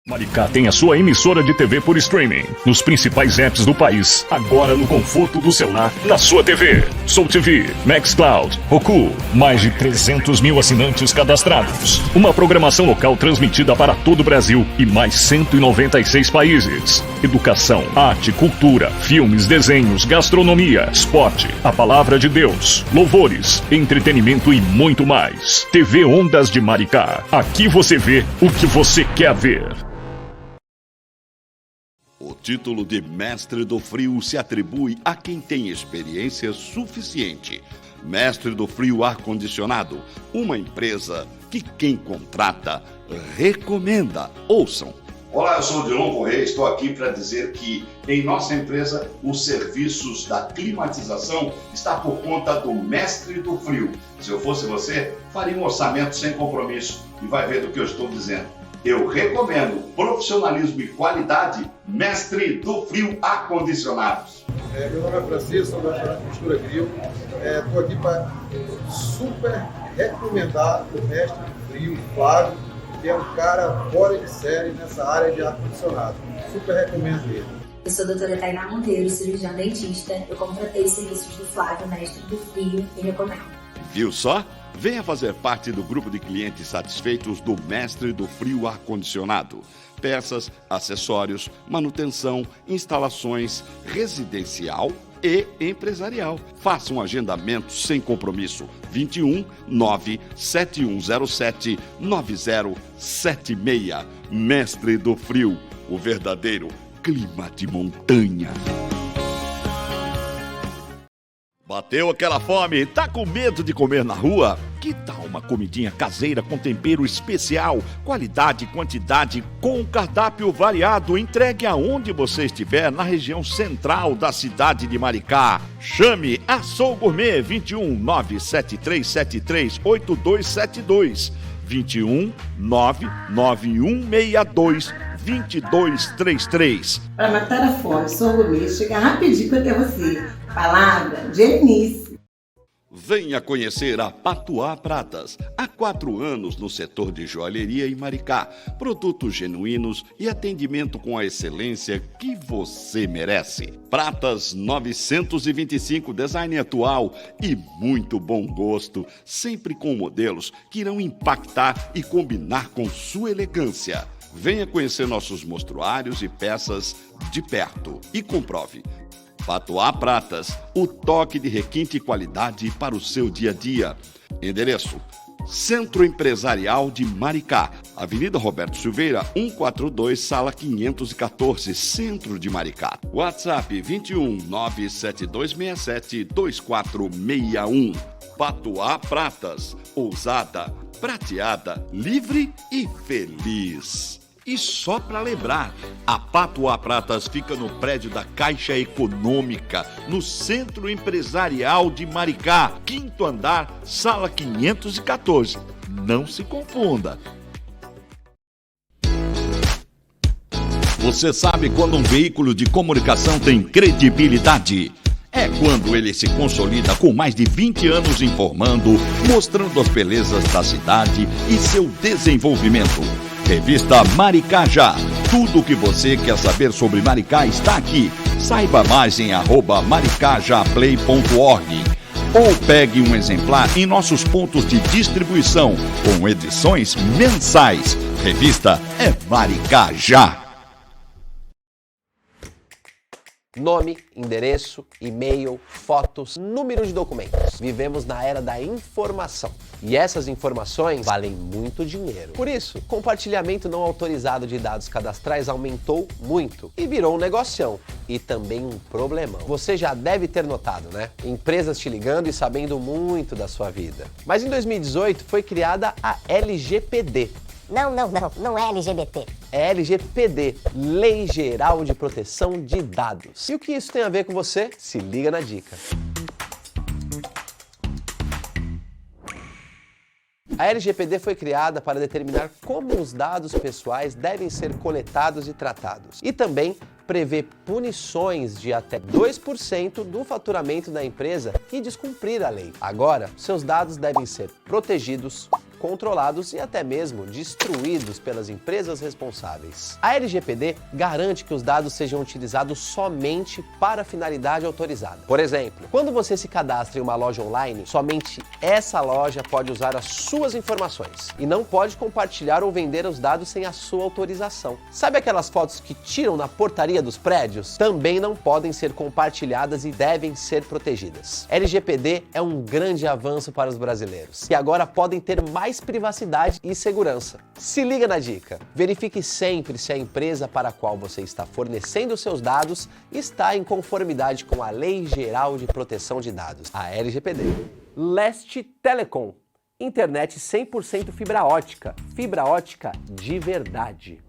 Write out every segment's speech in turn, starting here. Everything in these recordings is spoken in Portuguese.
Maricá tem a sua emissora de TV por streaming, nos principais apps do país, agora no conforto do celular, na sua TV. Soul TV, Maxcloud, Roku, mais de 300 mil assinantes cadastrados. Uma programação local transmitida para todo o Brasil e mais 196 países. Educação, arte, cultura, filmes, desenhos, gastronomia, esporte, a palavra de Deus, louvores, entretenimento e muito mais. TV Ondas de Maricá. Aqui você vê o que você quer ver. O título de Mestre do Frio se atribui a quem tem experiência suficiente. Mestre do Frio Ar-Condicionado, uma empresa que quem contrata recomenda. Ouçam. Olá, eu sou o Dilon Correia, estou aqui para dizer que em nossa empresa os serviços da climatização está por conta do Mestre do Frio. Se eu fosse você, faria um orçamento sem compromisso e vai ver do que eu estou dizendo. Eu recomendo profissionalismo e qualidade, Mestre do Frio Ar-Condicionados. Meu nome é Francisco, sou da restaurante Mistura Grill. Estou aqui para super recomendar o Mestre do Frio, Flávio, que é um cara fora de série nessa área de ar-condicionado. Super recomendo ele. Eu sou a doutora Tainá Monteiro, cirurgiã dentista. Eu contratei os serviços do Flávio, Mestre do Frio, e recomendo. Viu só? Venha fazer parte do grupo de clientes satisfeitos do Mestre do Frio Ar-Condicionado. Peças, acessórios, manutenção, instalações, residencial e empresarial. Faça um agendamento sem compromisso. 21 97107 9076. Mestre do Frio, o verdadeiro clima de montanha. Bateu aquela fome? Tá com medo de comer na rua? Que tal uma comidinha caseira com tempero especial, qualidade e quantidade, com um cardápio variado, entregue aonde você estiver na região central da cidade de Maricá? Chame a Soul Gourmet 21 97373 8272 21 99162 2233. Para matar a fome, Soul Gourmet chega rapidinho até você. Palavra de Eunice. Venha conhecer a Patuá Pratas. Há 4 anos no setor de joalheria em Maricá. Produtos genuínos e atendimento com a excelência que você merece. Pratas 925, design atual e muito bom gosto. Sempre com modelos que irão impactar e combinar com sua elegância. Venha conhecer nossos mostruários e peças de perto e comprove. Patuá Pratas, o toque de requinte e qualidade para o seu dia a dia. Endereço: Centro Empresarial de Maricá, Avenida Roberto Silveira, 142, sala 514, Centro de Maricá. WhatsApp 21 97267 2461. Patuá Pratas, ousada, prateada, livre e feliz. E só para lembrar, a Patuá Pratas fica no prédio da Caixa Econômica, no Centro Empresarial de Maricá, 5º andar, sala 514. Não se confunda. Você sabe quando um veículo de comunicação tem credibilidade? É quando ele se consolida com mais de 20 anos informando, mostrando as belezas da cidade e seu desenvolvimento. Revista Maricá Já. Tudo o que você quer saber sobre Maricá está aqui. Saiba mais em @maricajaplay.org ou pegue um exemplar em nossos pontos de distribuição com edições mensais. Revista é Maricá Já. Nome, endereço, e-mail, fotos, número de documentos. Vivemos na era da informação. E essas informações valem muito dinheiro. Por isso, compartilhamento não autorizado de dados cadastrais aumentou muito e virou um negocião. E também um problemão. Você já deve ter notado, né? Empresas te ligando e sabendo muito da sua vida. Mas em 2018 foi criada a LGPD. Não é LGBT. É LGPD, Lei Geral de Proteção de Dados. E o que isso tem a ver com você? Se liga na dica. A LGPD foi criada para determinar como os dados pessoais devem ser coletados e tratados. E também prevê punições de até 2% do faturamento da empresa que descumprir a lei. Agora, seus dados devem ser protegidos, controlados e até mesmo destruídos pelas empresas responsáveis. A LGPD garante que os dados sejam utilizados somente para finalidade autorizada. Por exemplo, quando você se cadastra em uma loja online, somente essa loja pode usar as suas informações e não pode compartilhar ou vender os dados sem a sua autorização. Sabe aquelas fotos que tiram na portaria dos prédios? Também não podem ser compartilhadas e devem ser protegidas. LGPD é um grande avanço para os brasileiros, que agora podem ter mais privacidade e segurança. Se liga na dica. Verifique sempre se a empresa para a qual você está fornecendo seus dados está em conformidade com a Lei Geral de Proteção de Dados, a LGPD. Leste Telecom. Internet 100% fibra ótica de verdade.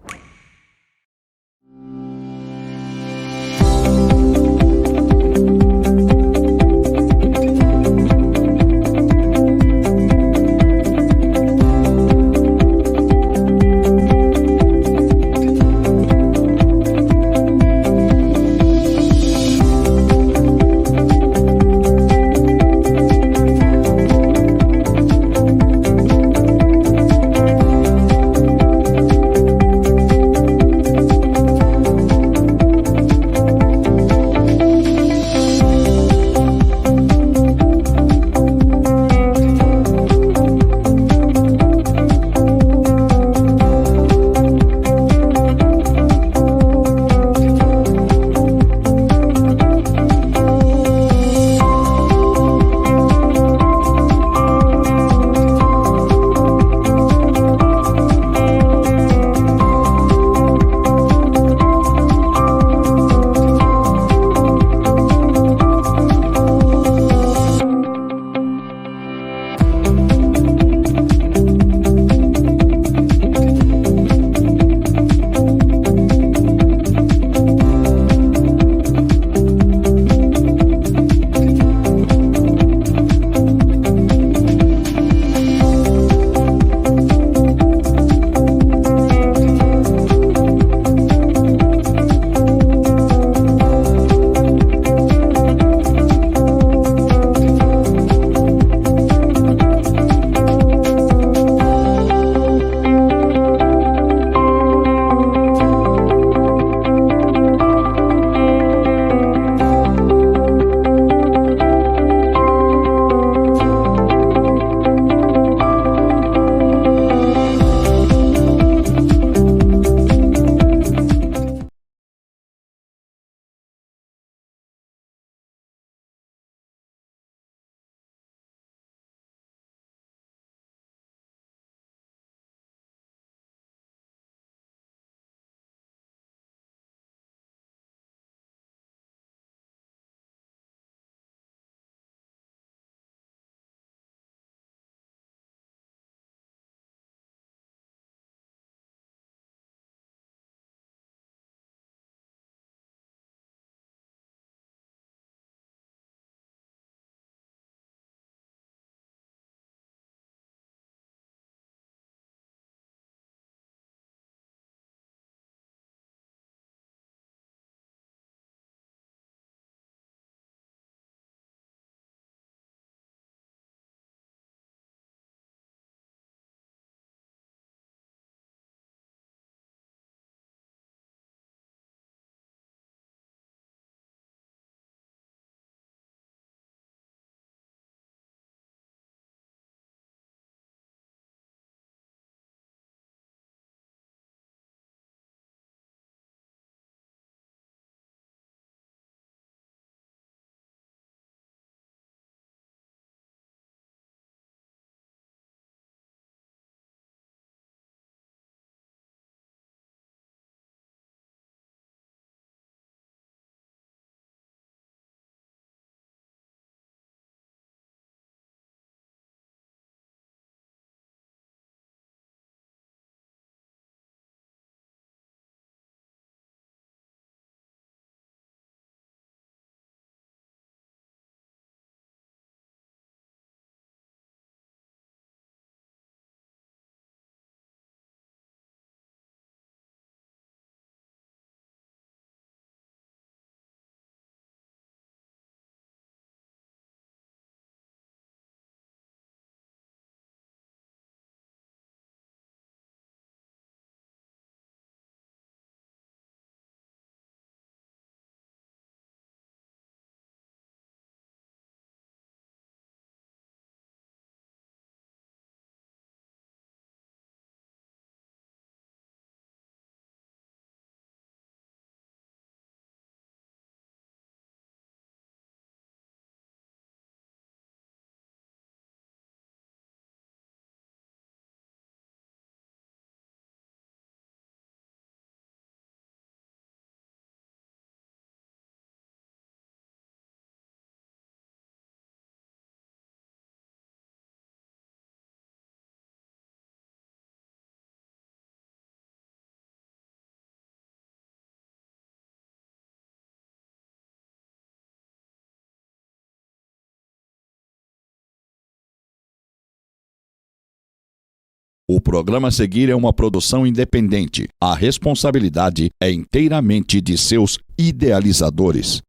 O programa a seguir é uma produção independente. A responsabilidade é inteiramente de seus idealizadores.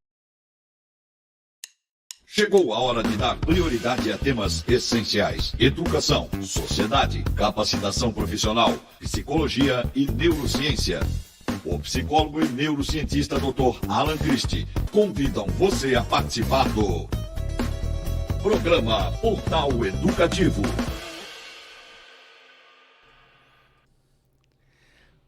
Chegou a hora de dar prioridade a temas essenciais: educação, sociedade, capacitação profissional, psicologia e neurociência. O psicólogo e neurocientista Dr. Alan Christie convidam você a participar do programa Portal Educativo.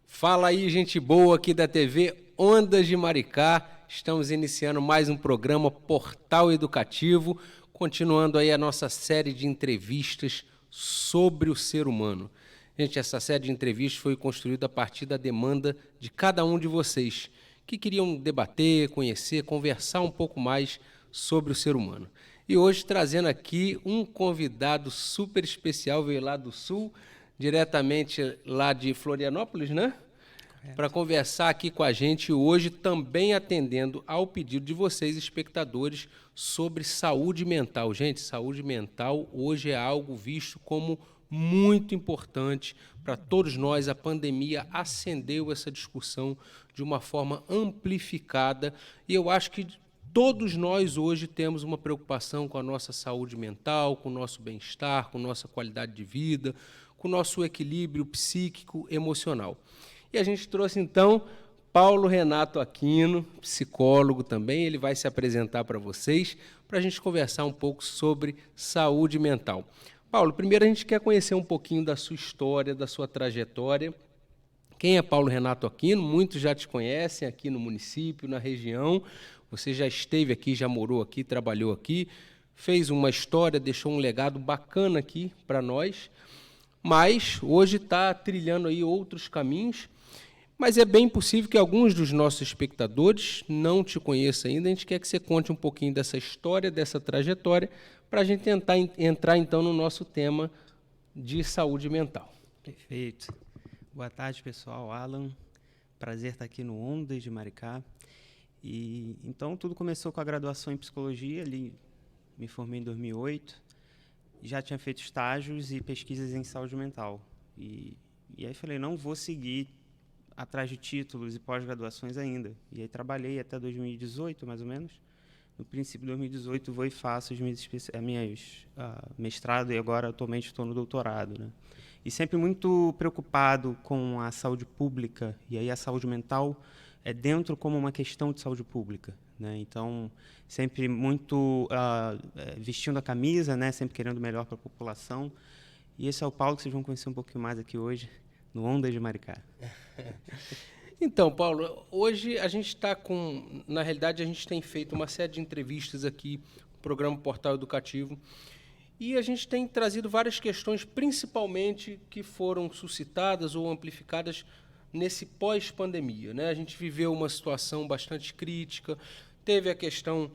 Fala aí, gente boa aqui da TV Ondas de Maricá. Estamos iniciando mais um programa Portal Educativo, continuando aí a nossa série de entrevistas sobre o ser humano. Gente, essa série de entrevistas foi construída a partir da demanda de cada um de vocês, que queriam debater, conhecer, conversar um pouco mais sobre o ser humano. E hoje trazendo aqui um convidado super especial, veio lá do Sul, diretamente lá de Florianópolis, né? Para conversar aqui com a gente hoje, também atendendo ao pedido de vocês, espectadores, sobre saúde mental. Gente, saúde mental hoje é algo visto como muito importante para todos nós. A pandemia acendeu essa discussão de uma forma amplificada e eu acho que todos nós hoje temos uma preocupação com a nossa saúde mental, com o nosso bem-estar, com nossa qualidade de vida, com o nosso equilíbrio psíquico, emocional. E a gente trouxe, então, Paulo Renato Aquino, psicólogo também. Ele vai se apresentar para vocês, para a gente conversar um pouco sobre saúde mental. Paulo, primeiro a gente quer conhecer um pouquinho da sua história, da sua trajetória. Quem é Paulo Renato Aquino? Muitos já te conhecem aqui no município, na região. Você já esteve aqui, já morou aqui, trabalhou aqui, fez uma história, deixou um legado bacana aqui para nós, mas hoje está trilhando aí outros caminhos. Mas é bem possível que alguns dos nossos espectadores não te conheçam ainda. A gente quer que você conte um pouquinho dessa história, dessa trajetória, para a gente tentar entrar, então, no nosso tema de saúde mental. Perfeito. Boa tarde, pessoal. Alan, prazer estar aqui no Ondas de Maricá. E, então, tudo começou com a graduação em psicologia, ali me formei em 2008. Já tinha feito estágios e pesquisas em saúde mental. E aí falei, não vou seguir atrás de títulos e pós-graduações ainda. E aí trabalhei até 2018, mais ou menos. No princípio de 2018, vou e faço as minhas mestrado e agora atualmente estou no doutorado, né? E sempre muito preocupado com a saúde pública, e aí a saúde mental é dentro como uma questão de saúde pública, né? Então, sempre muito vestindo a camisa, né? Sempre querendo o melhor para a população. E esse é o Paulo que vocês vão conhecer um pouquinho mais aqui hoje, no Ondas de Maricá. Então, Paulo, hoje a gente está com... Na realidade, a gente tem feito uma série de entrevistas aqui no programa Portal Educativo e a gente tem trazido várias questões, principalmente que foram suscitadas ou amplificadas nesse pós-pandemia, né? A gente viveu uma situação bastante crítica, teve a questão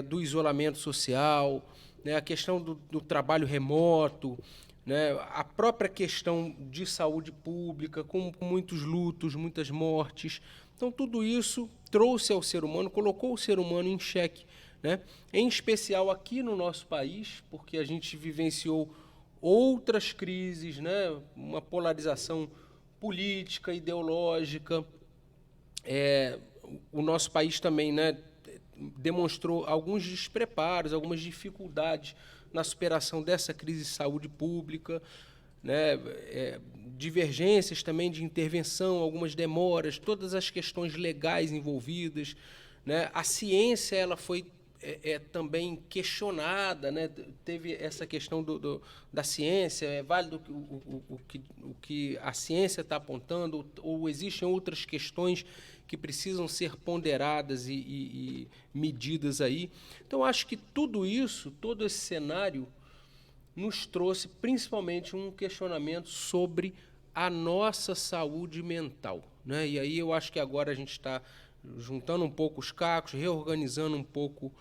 do isolamento social, né? A questão do trabalho remoto, né, a própria questão de saúde pública, com muitos lutos, muitas mortes. Então, tudo isso trouxe ao ser humano, colocou o ser humano em xeque, né? Em especial aqui no nosso país, porque a gente vivenciou outras crises, né? Uma polarização política, ideológica. O nosso país também, né, demonstrou alguns despreparos, algumas dificuldades na superação dessa crise de saúde pública, né? Divergências também de intervenção, algumas demoras, todas as questões legais envolvidas, né? A ciência ela foi também questionada, né? Teve essa questão da ciência, é válido o que a ciência está apontando, ou existem outras questões que precisam ser ponderadas e medidas aí. Então, acho que tudo isso, todo esse cenário, nos trouxe principalmente um questionamento sobre a nossa saúde mental, né? E aí eu acho que agora a gente está juntando um pouco os cacos, reorganizando um pouco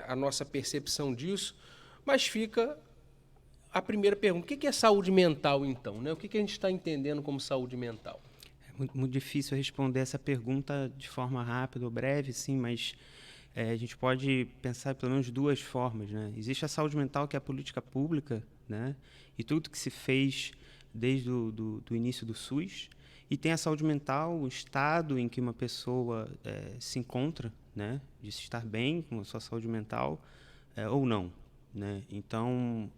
a nossa percepção disso, mas fica a primeira pergunta: o que é saúde mental, então, né? O que a gente está entendendo como saúde mental? Muito difícil responder essa pergunta de forma rápida ou breve, sim, mas a gente pode pensar pelo menos duas formas, né? Existe a saúde mental, que é a política pública, né? E tudo que se fez desde do início do SUS. E tem a saúde mental, o estado em que uma pessoa se encontra, né, de se estar bem com a sua saúde mental ou não, né? Então,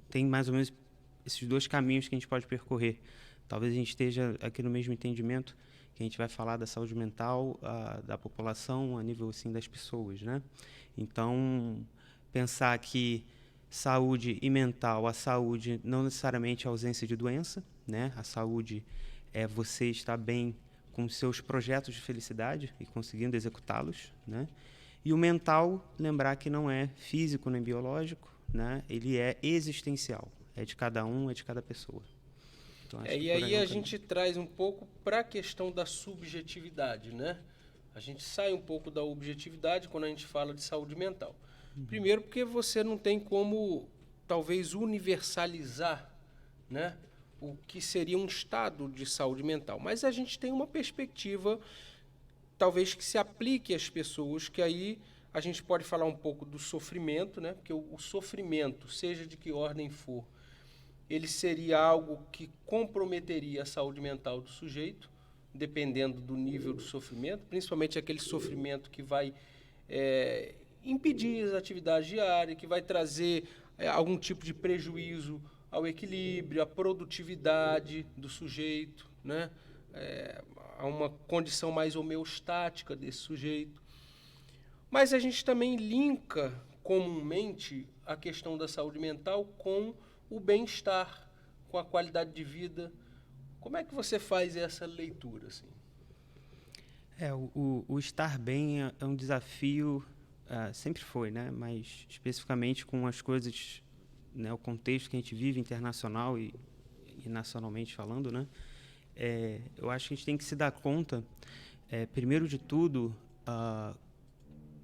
tem mais ou menos esses dois caminhos que a gente pode percorrer. Talvez a gente esteja aqui no mesmo entendimento, que a gente vai falar da saúde mental da população a nível assim, das pessoas, né? Então, pensar que saúde e mental, a saúde não necessariamente é ausência de doença, né? A saúde é você estar bem com seus projetos de felicidade e conseguindo executá-los, né? E o mental, lembrar que não é físico nem biológico, né? Ele é existencial, é de cada um, é de cada pessoa. Então, E aí a gente traz um pouco para a questão da subjetividade, né? A gente sai um pouco da objetividade quando a gente fala de saúde mental. Primeiro porque você não tem como, talvez, universalizar, né, o que seria um estado de saúde mental. Mas a gente tem uma perspectiva, talvez, que se aplique às pessoas, que aí a gente pode falar um pouco do sofrimento, né? Porque o sofrimento, seja de que ordem for, ele seria algo que comprometeria a saúde mental do sujeito, dependendo do nível do sofrimento, principalmente aquele sofrimento que vai impedir as atividades diárias, que vai trazer algum tipo de prejuízo ao equilíbrio, à produtividade do sujeito, né? A uma condição mais homeostática desse sujeito. Mas a gente também linka comumente a questão da saúde mental com o bem-estar, com a qualidade de vida. Como é que você faz essa leitura, assim? O estar bem é um desafio, sempre foi, né? Mas especificamente com as coisas, né, o contexto que a gente vive internacional e nacionalmente falando, né? Eu acho que a gente tem que se dar conta, primeiro de tudo,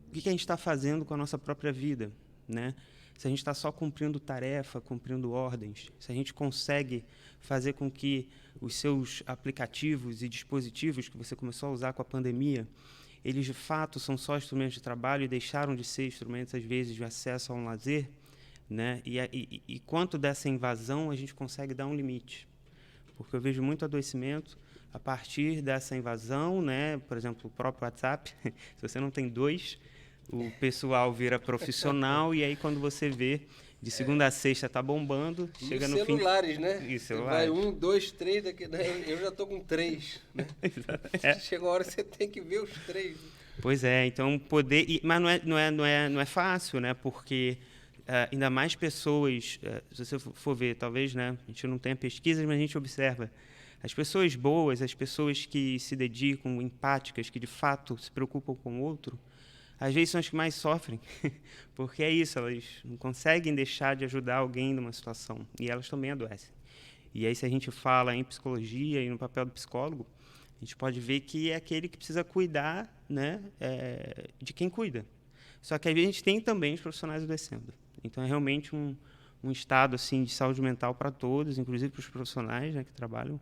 o que a gente está fazendo com a nossa própria vida, né? Se a gente está só cumprindo tarefa, cumprindo ordens, se a gente consegue fazer com que os seus aplicativos e dispositivos que você começou a usar com a pandemia, eles de fato são só instrumentos de trabalho e deixaram de ser instrumentos, às vezes, de acesso a um lazer, né? E quanto dessa invasão a gente consegue dar um limite? Porque eu vejo muito adoecimento a partir dessa invasão, né? Por exemplo, o próprio WhatsApp, se você não tem dois, o pessoal vira profissional e aí quando você vê, de segunda a sexta está bombando, e chega os no fim... celulares, né? E celulares. Vai 1, 2, 3, daqui, né? Eu já estou com 3, né? Chega uma hora que você tem que ver os 3. Pois é, então poder... Mas não é fácil, né? Porque ainda mais pessoas, se você for ver, talvez, né? A gente não tenha pesquisas, mas a gente observa. As pessoas boas, as pessoas que se dedicam, empáticas, que de fato se preocupam com o outro, às vezes são as que mais sofrem, porque é isso, elas não conseguem deixar de ajudar alguém numa situação, e elas também adoecem. E aí, se a gente fala em psicologia e no papel do psicólogo, a gente pode ver que é aquele que precisa cuidar, né, de quem cuida. Só que a gente tem também os profissionais adoecendo. Então, é realmente um estado assim, de saúde mental para todos, inclusive para os profissionais, né, que trabalham,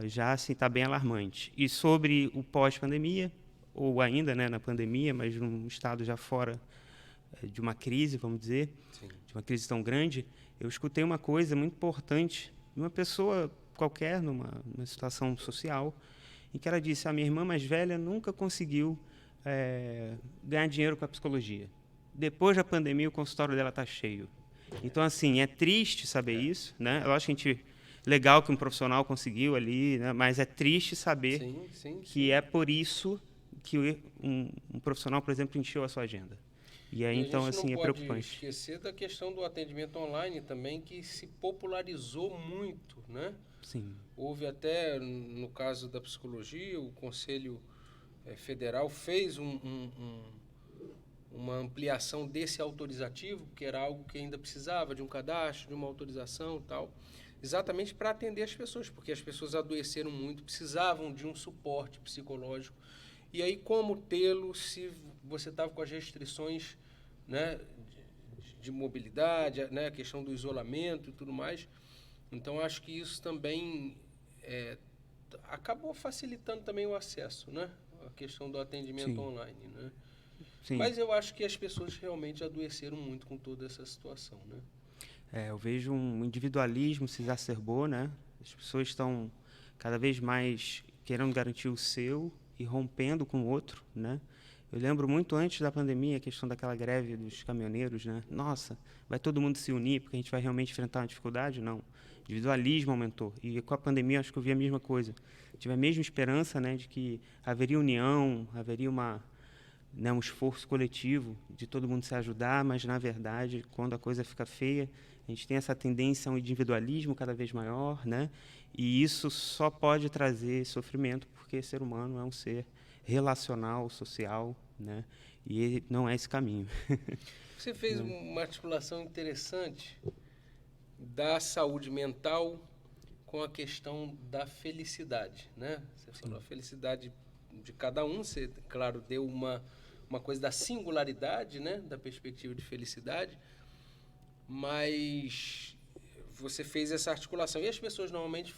já assim, está bem alarmante. E sobre o pós-pandemia, ou ainda, né, na pandemia, mas num estado já fora de uma crise, vamos dizer, sim, de uma crise tão grande, eu escutei uma coisa muito importante de uma pessoa qualquer, numa situação social, em que ela disse: a minha irmã mais velha nunca conseguiu ganhar dinheiro com a psicologia. Depois da pandemia, o consultório dela está cheio. Então, assim, é triste saber isso, né? Eu acho que legal que um profissional conseguiu ali, né? Mas é triste saber que é por isso que um profissional, por exemplo, encheu a sua agenda. E aí, então, assim, é preocupante. Não pode esquecer da questão do atendimento online também, que se popularizou muito, né? Sim. Houve até, no caso da psicologia, o Conselho Federal fez uma ampliação desse autorizativo, que era algo que ainda precisava de um cadastro, de uma autorização e tal, exatamente para atender as pessoas, porque as pessoas adoeceram muito, precisavam de um suporte psicológico. E aí, como tê-lo se você estava com as restrições, né, de mobilidade, né, a questão do isolamento e tudo mais? Então, acho que isso também acabou facilitando também o acesso, né? A questão do atendimento online, né? Sim. Mas eu acho que as pessoas realmente adoeceram muito com toda essa situação, né? Eu vejo um individualismo se exacerbou, né? As pessoas estão cada vez mais querendo garantir o seu e rompendo com o outro, né? Eu lembro muito antes da pandemia a questão daquela greve dos caminhoneiros, né? Nossa, vai todo mundo se unir porque a gente vai realmente enfrentar uma dificuldade? Não. O individualismo aumentou. E com a pandemia acho que eu vi a mesma coisa. Tive a mesma esperança, né, de que haveria união, haveria um esforço coletivo de todo mundo se ajudar, mas, na verdade, quando a coisa fica feia, a gente tem essa tendência a um individualismo cada vez maior, né? E isso só pode trazer sofrimento, porque ser humano é um ser relacional, social, né? E ele não é esse caminho. Você fez uma articulação interessante da saúde mental com a questão da felicidade, né? Você falou a felicidade de cada um, você, claro, deu uma coisa da singularidade, né? Da perspectiva de felicidade, mas você fez essa articulação. E as pessoas normalmente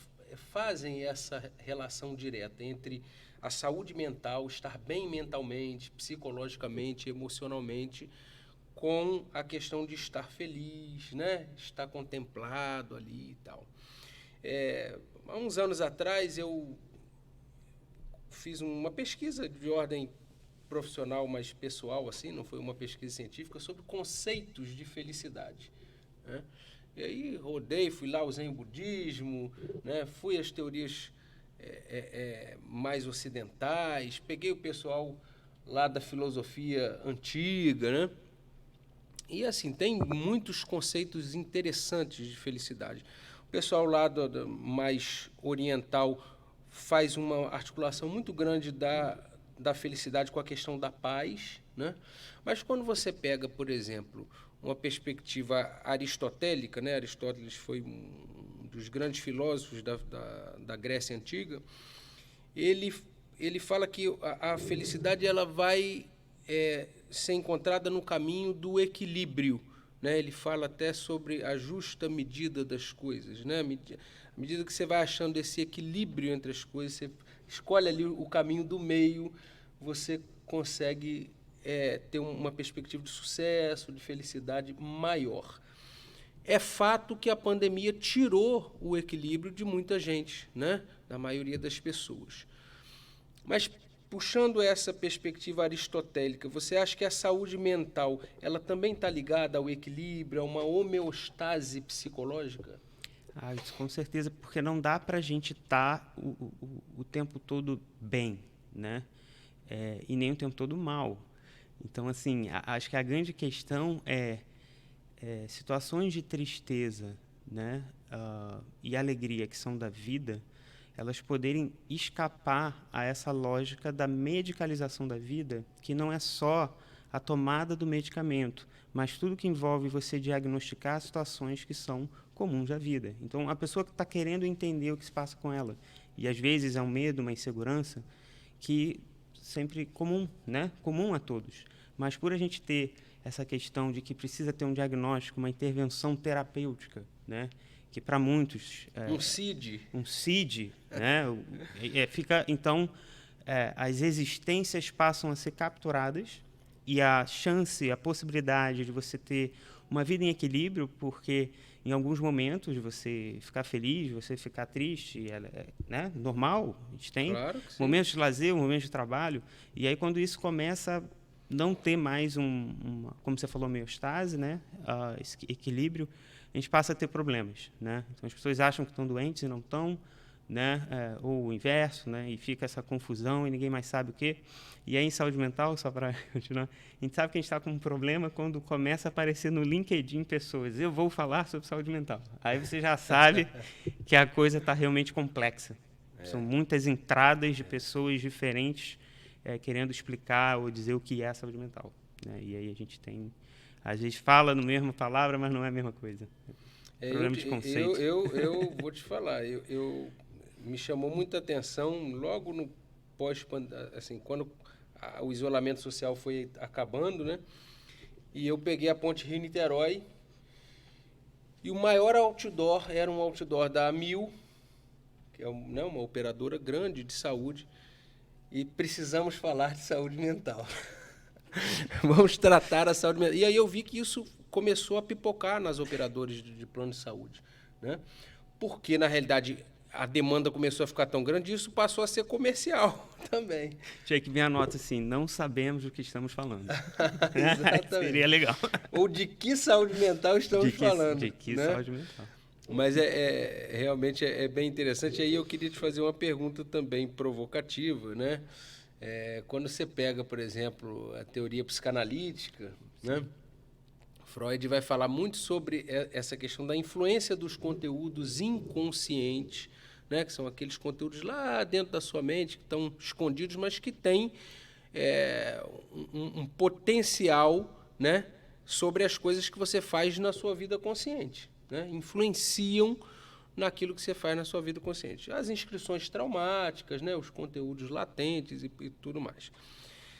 fazem essa relação direta entre a saúde mental, estar bem mentalmente, psicologicamente, emocionalmente, com a questão de estar feliz, né? Estar contemplado ali e tal. Há uns anos atrás eu fiz uma pesquisa de ordem profissional, mas pessoal, assim, não foi uma pesquisa científica, sobre conceitos de felicidade, né? E aí fui lá, usei o budismo, né? Fui às teorias mais ocidentais, peguei o pessoal lá da filosofia antiga, né? E assim, tem muitos conceitos interessantes de felicidade. O pessoal lá mais oriental faz uma articulação muito grande da felicidade com a questão da paz, né? Mas quando você pega, por exemplo, uma perspectiva aristotélica, né? Aristóteles foi um dos grandes filósofos da Grécia Antiga. Ele fala que a felicidade ela vai ser encontrada no caminho do equilíbrio, né? Ele fala até sobre a justa medida das coisas, né? À medida que você vai achando esse equilíbrio entre as coisas, você escolhe ali o caminho do meio, você consegue ter uma perspectiva de sucesso, de felicidade maior. É fato que a pandemia tirou o equilíbrio de muita gente, né? Da maioria das pessoas. Mas, puxando essa perspectiva aristotélica, você acha que a saúde mental ela também está ligada ao equilíbrio, a uma homeostase psicológica? Isso com certeza, porque não dá para a gente estar o tempo todo bem, né? E nem o tempo todo mal. Então, assim, acho que a grande questão é situações de tristeza, né, e alegria que são da vida, elas poderem escapar a essa lógica da medicalização da vida, que não é só a tomada do medicamento, mas tudo que envolve você diagnosticar situações que são comuns da vida. Então, a pessoa que está querendo entender o que se passa com ela, e às vezes é um medo, uma insegurança, que sempre comum, né? Comum a todos. Mas por a gente ter essa questão de que precisa ter um diagnóstico, uma intervenção terapêutica, né? Que para muitos um CID, né? Fica então as existências passam a ser capturadas e a chance, a possibilidade de você ter uma vida em equilíbrio, porque em alguns momentos você ficar feliz, você ficar triste, né? Normal, a gente tem momentos de lazer, momentos de trabalho, e aí quando isso começa a não ter mais como você falou, homeostase, né? Esse equilíbrio, a gente passa a ter problemas, né? Então as pessoas acham que estão doentes e não estão, né? Ou o inverso, né? E fica essa confusão e ninguém mais sabe o quê. E aí em saúde mental, só para continuar, a gente sabe que a gente está com um problema quando começa a aparecer no LinkedIn pessoas, eu vou falar sobre saúde mental. Aí você já sabe que a coisa está realmente complexa. São muitas entradas de pessoas diferentes querendo explicar ou dizer o que é a saúde mental, né? E aí a gente tem, às vezes fala no mesmo palavra, mas não é a mesma coisa. Problema de conceito. Eu vou te falar, me chamou muita atenção logo no assim, quando o isolamento social foi acabando, né? E eu peguei a Ponte Rio-Niterói e o maior outdoor era um outdoor da Amil, que é uma operadora grande de saúde, e precisamos falar de saúde mental. Vamos tratar a saúde mental. E aí eu vi que isso começou a pipocar nas operadoras de plano de saúde, né? Porque, na realidade, a demanda começou a ficar tão grande e isso passou a ser comercial também. Tinha que vir a nota assim, não sabemos do que estamos falando. Exatamente. Seria legal. Ou de que saúde mental estamos falando. De que né? saúde mental. Mas realmente é bem interessante. Aí eu queria te fazer uma pergunta também provocativa, né? Quando você pega, por exemplo, a teoria psicanalítica, né? Freud vai falar muito sobre essa questão da influência dos conteúdos inconscientes, né? Que são aqueles conteúdos lá dentro da sua mente, que estão escondidos, mas que têm um potencial, né? Sobre as coisas que você faz na sua vida consciente, né? Influenciam naquilo que você faz na sua vida consciente. As inscrições traumáticas, né? Os conteúdos latentes e tudo mais.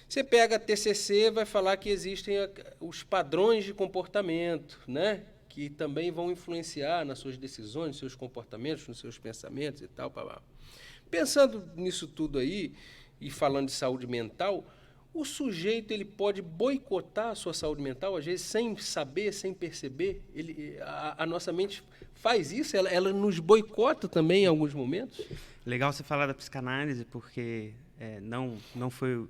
Você pega a TCC, vai falar que existem os padrões de comportamento, né? Que também vão influenciar nas suas decisões, nos seus comportamentos, nos seus pensamentos e tal. Pensando nisso tudo aí, e falando de saúde mental, o sujeito ele pode boicotar a sua saúde mental, às vezes sem saber, sem perceber. A nossa mente faz isso, ela nos boicota também em alguns momentos. Legal você falar da psicanálise, porque não foi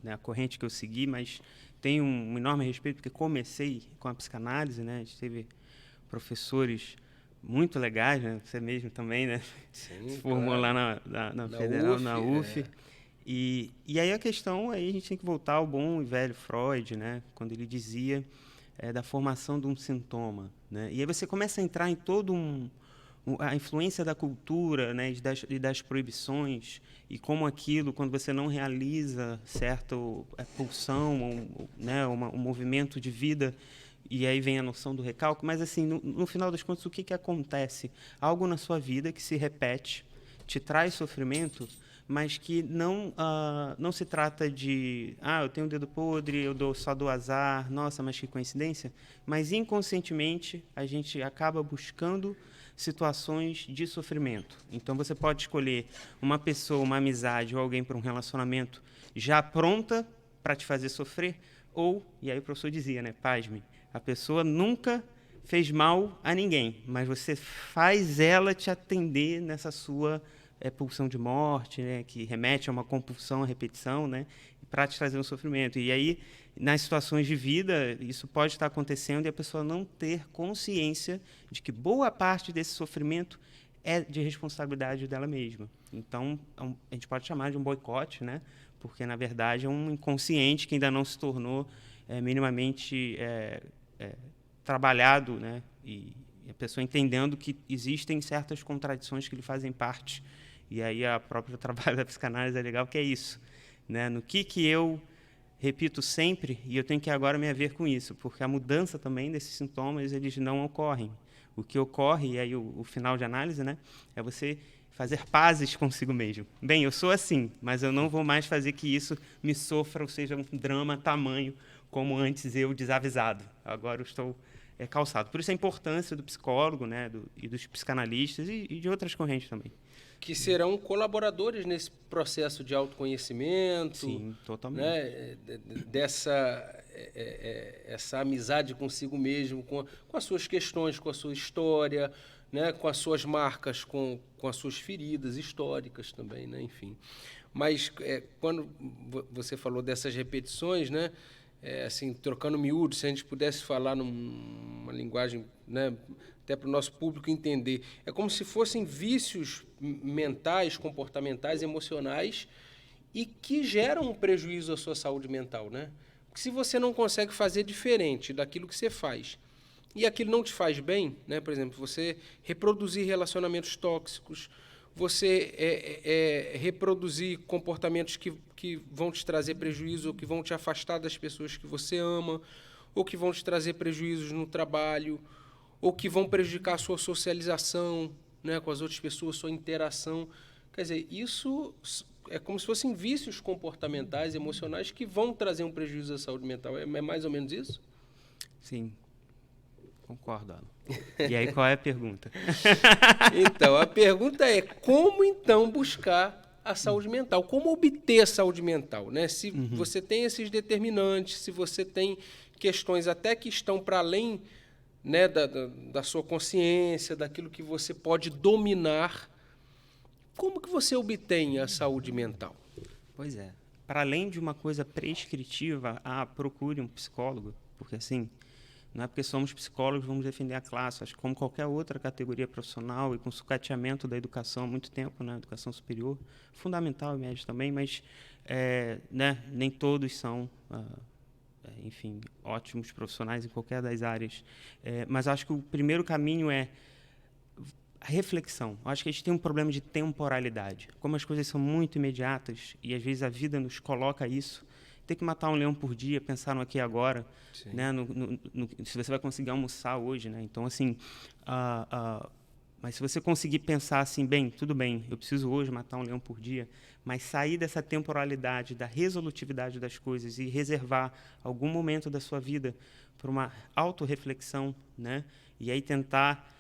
a corrente que eu segui, mas tenho um enorme respeito, porque comecei com a psicanálise, né? A gente teve professores muito legais, né? Você mesmo também, né? Sim, se formou lá na Federal, UF, na UF. E aí a questão, aí a gente tem que voltar ao bom e velho Freud, né? Quando ele dizia da formação de um sintoma, né? E aí você começa a entrar em todo a influência da cultura, né, e das proibições, e como aquilo, quando você não realiza certa pulsão, né, um movimento de vida, e aí vem a noção do recalque, mas assim, no final das contas, o que acontece? Algo na sua vida que se repete, te traz sofrimento, mas que não se trata de, eu tenho um dedo podre, eu só dou azar, nossa, mas que coincidência, mas inconscientemente a gente acaba buscando situações de sofrimento. Então você pode escolher uma pessoa, uma amizade ou alguém para um relacionamento já pronta para te fazer sofrer, e aí o professor dizia, né, pasme, a pessoa nunca fez mal a ninguém, mas você faz ela te atender nessa sua pulsão de morte, né, que remete a uma compulsão, a repetição, né, para te trazer um sofrimento. E aí, nas situações de vida, isso pode estar acontecendo e a pessoa não ter consciência de que boa parte desse sofrimento é de responsabilidade dela mesma. Então, a gente pode chamar de um boicote, né, porque, na verdade, é um inconsciente que ainda não se tornou minimamente trabalhado, né, e a pessoa entendendo que existem certas contradições que lhe fazem parte. E aí a própria trabalho da psicanálise é legal, que é isso, né? No que eu repito sempre, e eu tenho que agora me haver com isso, porque a mudança também desses sintomas, eles não ocorrem. O que ocorre, e aí o final de análise, né, é você fazer pazes consigo mesmo. Bem, eu sou assim, mas eu não vou mais fazer que isso me sofra, ou seja, um drama tamanho, como antes eu desavisado. Agora eu estou calçado. Por isso a importância do psicólogo, né, e dos psicanalistas e de outras correntes também. Que serão colaboradores nesse processo de autoconhecimento. Sim, totalmente. Né, essa amizade consigo mesmo, com as suas questões, com a sua história, né, com as suas marcas, com as suas feridas históricas também, né, enfim. Mas quando você falou dessas repetições, né, assim, trocando miúdos, se a gente pudesse falar numa linguagem, né, até para o nosso público entender, é como se fossem vícios mentais, comportamentais, emocionais, e que geram um prejuízo à sua saúde mental, né? Porque se você não consegue fazer diferente daquilo que você faz, e aquilo não te faz bem, né? Por exemplo, você reproduzir relacionamentos tóxicos, você reproduzir comportamentos que vão te trazer prejuízo, ou que vão te afastar das pessoas que você ama, ou que vão te trazer prejuízos no trabalho, ou que vão prejudicar a sua socialização, né, com as outras pessoas, sua interação. Quer dizer, isso é como se fossem vícios comportamentais, emocionais, que vão trazer um prejuízo à saúde mental. É mais ou menos isso? Sim, concordo, Alan. E aí, qual é a pergunta? Então, a pergunta é como, então, buscar a saúde mental. Como obter a saúde mental, né? Se você tem esses determinantes, se você tem questões até que estão para além, né, da sua consciência, daquilo que você pode dominar, como que você obtém a saúde mental? Pois é. Para além de uma coisa prescritiva, procure um psicólogo, porque assim, não é porque somos psicólogos vamos defender a classe. Acho que como qualquer outra categoria profissional e com sucateamento da educação há muito tempo, né, educação superior, fundamental e média também, mas né, nem todos são, enfim, ótimos profissionais em qualquer das áreas. Mas acho que o primeiro caminho é a reflexão. Acho que a gente tem um problema de temporalidade. Como as coisas são muito imediatas e às vezes a vida nos coloca isso, ter que matar um leão por dia, pensar no aqui e agora, né? Se você vai conseguir almoçar hoje, né? Então, assim, mas se você conseguir pensar assim, bem, tudo bem, eu preciso hoje matar um leão por dia, mas sair dessa temporalidade, da resolutividade das coisas e reservar algum momento da sua vida para uma autorreflexão, né? E aí tentar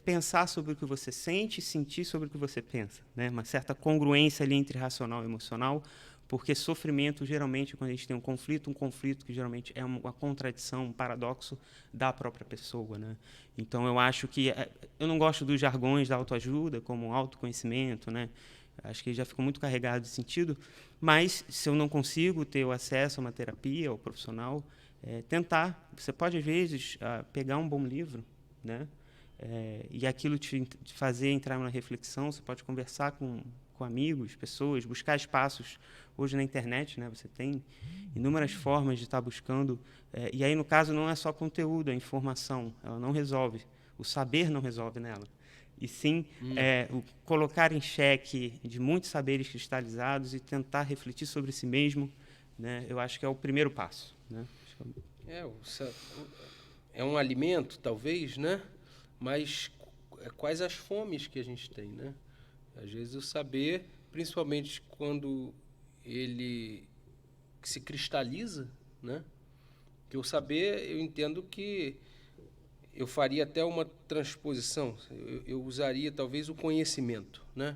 pensar sobre o que você sente e sentir sobre o que você pensa, né? Uma certa congruência ali entre racional e emocional, porque sofrimento, geralmente, quando a gente tem um conflito que geralmente é uma contradição, um paradoxo da própria pessoa, né? Então, eu acho que... eu não gosto dos jargões da autoajuda, como autoconhecimento, né? Acho que já ficou muito carregado de sentido, mas se eu não consigo ter o acesso a uma terapia, ao profissional, tentar. Você pode, às vezes, pegar um bom livro, né? E aquilo te fazer entrar numa reflexão. Você pode conversar com amigos, pessoas, buscar espaços. Hoje na internet, né, você tem inúmeras formas de estar buscando. E aí, no caso, não é só conteúdo, é informação. Ela não resolve. O saber não resolve nela. E sim o colocar em xeque de muitos saberes cristalizados e tentar refletir sobre si mesmo, né, eu acho que é o primeiro passo, né? É um alimento, talvez, né? Mas quais as fomes que a gente tem, né? Às vezes o saber, principalmente quando ele se cristaliza, né? Que o saber, eu entendo que eu faria até uma transposição, eu usaria talvez o conhecimento, né?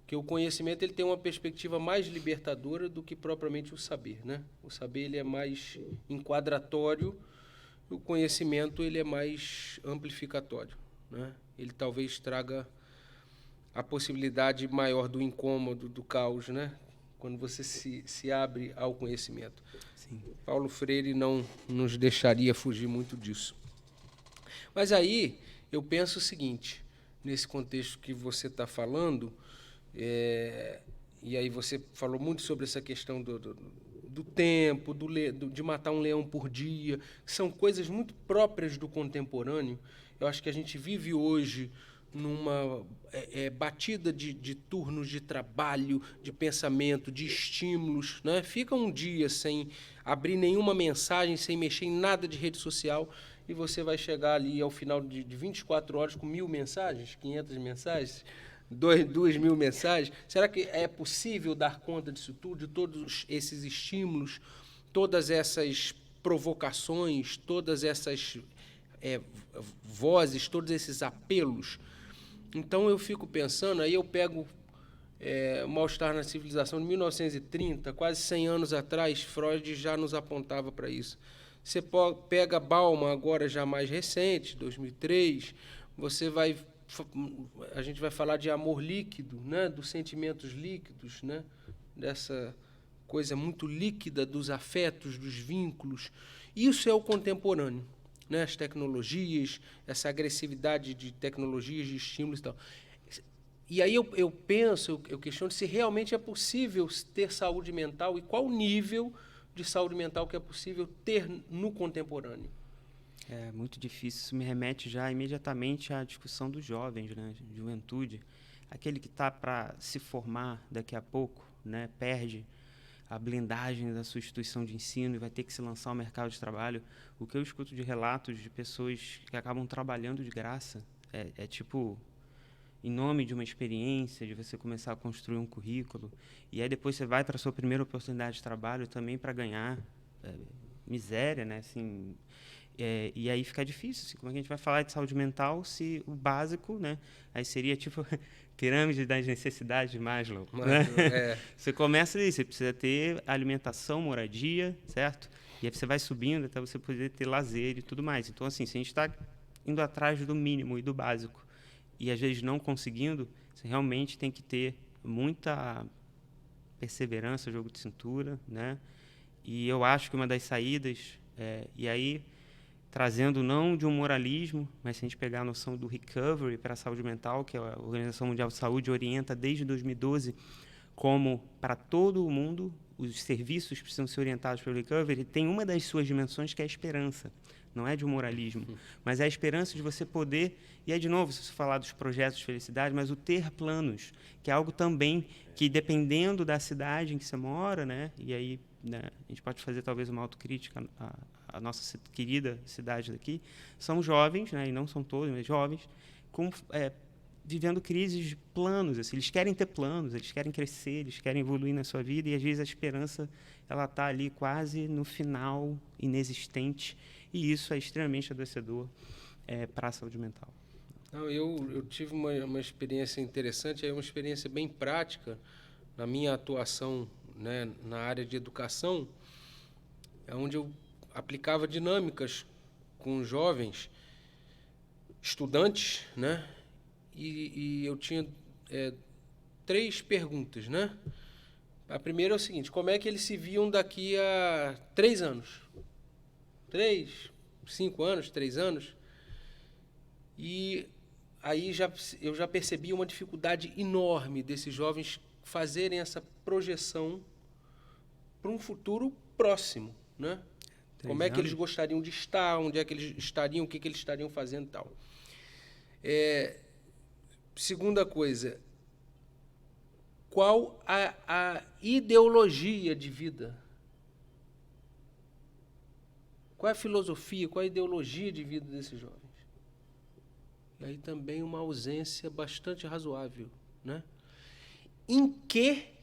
Que o conhecimento ele tem uma perspectiva mais libertadora do que propriamente o saber, né? O saber ele é mais enquadratório, o conhecimento ele é mais amplificatório, né? Ele talvez traga a possibilidade maior do incômodo, do caos, né? Quando você se abre ao conhecimento. Sim. Paulo Freire não nos deixaria fugir muito disso. Mas aí eu penso o seguinte, nesse contexto que você está falando, e aí você falou muito sobre essa questão do tempo, de matar um leão por dia, que são coisas muito próprias do contemporâneo. Eu acho que a gente vive hoje numa batida de turnos de trabalho, de pensamento, de estímulos, né? Fica um dia sem abrir nenhuma mensagem, sem mexer em nada de rede social, e você vai chegar ali ao final de 24 horas com 1.000 mensagens, 500 mensagens, 2.000 mensagens. Será que é possível dar conta disso tudo, de todos esses estímulos, todas essas provocações, todas essas vozes, todos esses apelos? Então eu fico pensando, aí eu pego o Mal-Estar na Civilização de 1930, quase 100 anos atrás, Freud já nos apontava para isso. Você pega Bauman, agora já mais recente, 2003, a gente vai falar de amor líquido, né? Dos sentimentos líquidos, né? Dessa coisa muito líquida dos afetos, dos vínculos. Isso é o contemporâneo, né? As tecnologias, essa agressividade de tecnologias, de estímulos e tal. E aí eu penso, eu questiono se realmente é possível ter saúde mental e qual o nível de saúde mental que é possível ter no contemporâneo. É muito difícil. Isso me remete já imediatamente à discussão dos jovens, né? Juventude. Aquele que está para se formar daqui a pouco, né? Perde a blindagem da sua instituição de ensino e vai ter que se lançar ao mercado de trabalho. O que eu escuto de relatos de pessoas que acabam trabalhando de graça tipo, em nome de uma experiência, de você começar a construir um currículo, e aí depois você vai para a sua primeira oportunidade de trabalho também para ganhar miséria, né? Assim, E aí fica difícil. Assim, como é que a gente vai falar de saúde mental se o básico, né? Aí seria tipo pirâmide das necessidades de Maslow. Né? Você começa ali, você precisa ter alimentação, moradia, certo? E aí você vai subindo até você poder ter lazer e tudo mais. Então, assim, se a gente está indo atrás do mínimo e do básico e às vezes não conseguindo, você realmente tem que ter muita perseverança, jogo de cintura, né? E eu acho que uma das saídas, e aí trazendo não de um moralismo, mas se a gente pegar a noção do recovery para a saúde mental, que a Organização Mundial de Saúde orienta desde 2012 como para todo o mundo os serviços precisam ser orientados pelo recovery, tem uma das suas dimensões que é a esperança. Não é de um moralismo, mas é a esperança de você poder, e aí de novo, se você falar dos projetos de felicidade, mas o ter planos, que é algo também que dependendo da cidade em que você mora, né, e aí, né, a gente pode fazer talvez uma autocrítica à nossa querida cidade daqui, são jovens, né, e não são todos, mas jovens, vivendo crises de planos, assim, eles querem ter planos, eles querem crescer, eles querem evoluir na sua vida, e às vezes a esperança ela está ali quase no final, inexistente, e isso é extremamente adoecedor para a saúde mental. Não, eu tive uma experiência interessante, uma experiência bem prática na minha atuação, né, na área de educação, onde eu aplicava dinâmicas com jovens estudantes, né, e eu tinha 3 perguntas, né? A primeira é o seguinte: como é que eles se viam daqui a 3 anos? 3, 5 anos, 3 anos? E aí eu já percebi uma dificuldade enorme desses jovens fazerem essa projeção para um futuro próximo, né? Como é que eles gostariam de estar, onde é que eles estariam, o que eles estariam fazendo e tal. Segunda coisa, qual a ideologia de vida? Qual é a filosofia, qual é a ideologia de vida desses jovens? E aí também uma ausência bastante razoável, né? Em que